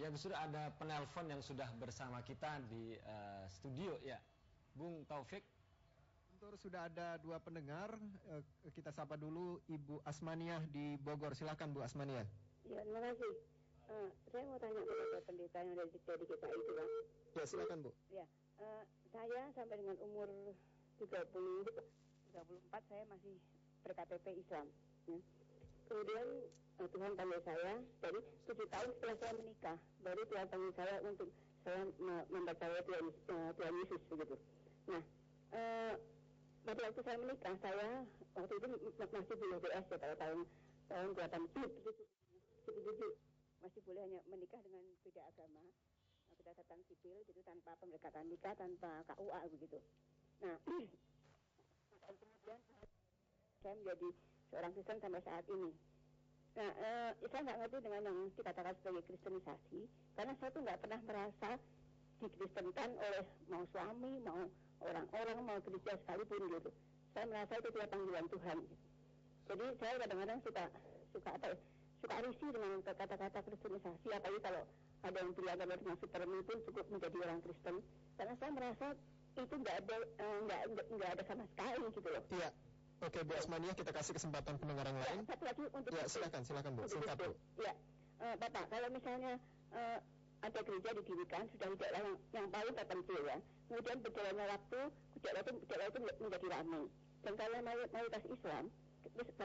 Ya, Gus Dur, ada penelpon yang sudah bersama kita di studio ya. Bung Taufik. Untuk sudah ada dua pendengar, kita sapa dulu Ibu Asmaniah di Bogor. Silakan Bu Asmaniah. Ya, terima kasih. Saya mau tanya kepada pendeta yang ada di GKI itu, Pak. Ya, silakan Bu. Ya, saya sampai dengan umur 34 saya masih berKTP Islam. Ya. Kemudian Tuhan panggil saya, dari 7 tahun setelah saya menikah, baru Tuhan panggil saya untuk saya mempercayai Tuhan Yesus begitu. Nah, pada waktu saya menikah, saya waktu itu masih belum BS ya, pada tahun 87 masih boleh hanya menikah dengan beda agama, berdasarkan sipil gitu, tanpa pemberkatan nikah, tanpa KUA begitu. Nah, kemudian saya menjadi seorang Kristen sampai saat ini. Nah, saya nggak ngerti dengan yang dikatakan sebagai kristenisasi, karena saya tuh nggak pernah merasa dikristenkan oleh mau suami, mau orang-orang, mau gereja sekalipun gitu. Saya merasa itu adalah panggilan Tuhan. Gitu. Jadi saya kadang-kadang suka risih dengan kata-kata kristenisasi, apalagi kalau ada yang bilang kalau dengan supermi pun cukup menjadi orang Kristen, karena saya merasa itu nggak ada sama sekali gitu loh. Iya. Oke, Bu Asmaniah, kita kasih kesempatan pendengar yang lain. Satu lagi untuk ya, silakan Bu, singkat Bu. Ya, Bapak, kalau misalnya ada gereja didirikan sudah tidaklah yang paling terpencil ya. Kemudian berjalannya waktu, gereja itu menjadi ramai. Dan kalau mayoritas Islam,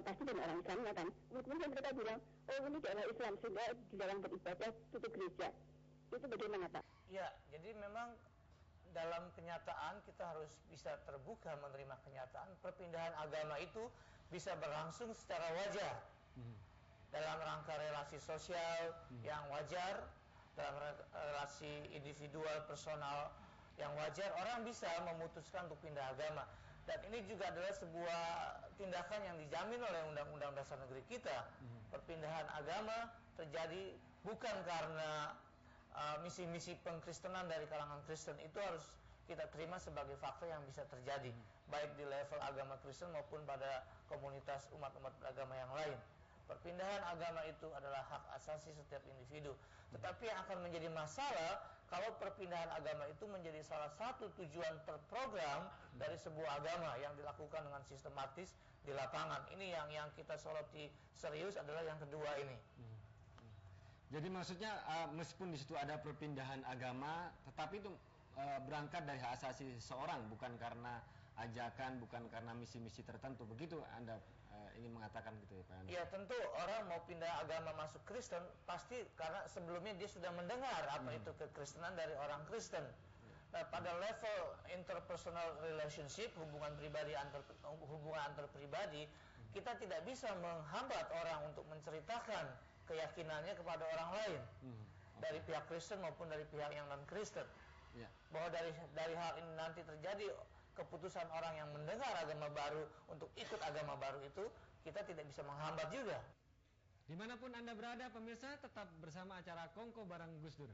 pasti benar orang Islam kan. Kemudian mereka bilang, oh ini adalah Islam, sehingga di dalam beribadah tutup gereja. Itu bagaimana Pak? Ya, jadi memang dalam kenyataan kita harus bisa terbuka menerima kenyataan perpindahan agama itu bisa berlangsung secara wajar dalam rangka relasi sosial yang wajar, dalam relasi individual personal yang wajar, orang bisa memutuskan untuk pindah agama. Dan ini juga adalah sebuah tindakan yang dijamin oleh Undang-Undang Dasar Negeri kita. Perpindahan agama terjadi bukan karena misi-misi pengkristenan dari kalangan Kristen, itu harus kita terima sebagai fakta yang bisa terjadi, baik di level agama Kristen maupun pada komunitas umat-umat beragama yang lain. Perpindahan agama itu adalah hak asasi setiap individu. Tetapi yang akan menjadi masalah kalau perpindahan agama itu menjadi salah satu tujuan terprogram dari sebuah agama yang dilakukan dengan sistematis di lapangan. Ini yang kita soroti serius adalah yang kedua ini. Jadi maksudnya meskipun di situ ada perpindahan agama, tetapi itu berangkat dari hak asasi seseorang, bukan karena ajakan, bukan karena misi-misi tertentu. Begitu Anda ingin mengatakan gitu ya Pak Andi? Ya, tentu orang mau pindah agama masuk Kristen pasti karena sebelumnya dia sudah mendengar apa itu kekristenan dari orang Kristen. Nah, pada level interpersonal relationship, hubungan antar pribadi, kita tidak bisa menghambat orang untuk menceritakan keyakinannya kepada orang lain, dari pihak Kristen maupun dari pihak yang non Kristen. Bahwa dari hal ini nanti terjadi keputusan orang yang mendengar agama baru untuk ikut agama baru itu, kita tidak bisa menghambat juga. Dimanapun Anda berada, pemirsa, tetap bersama acara Kongko bareng Gus Dur.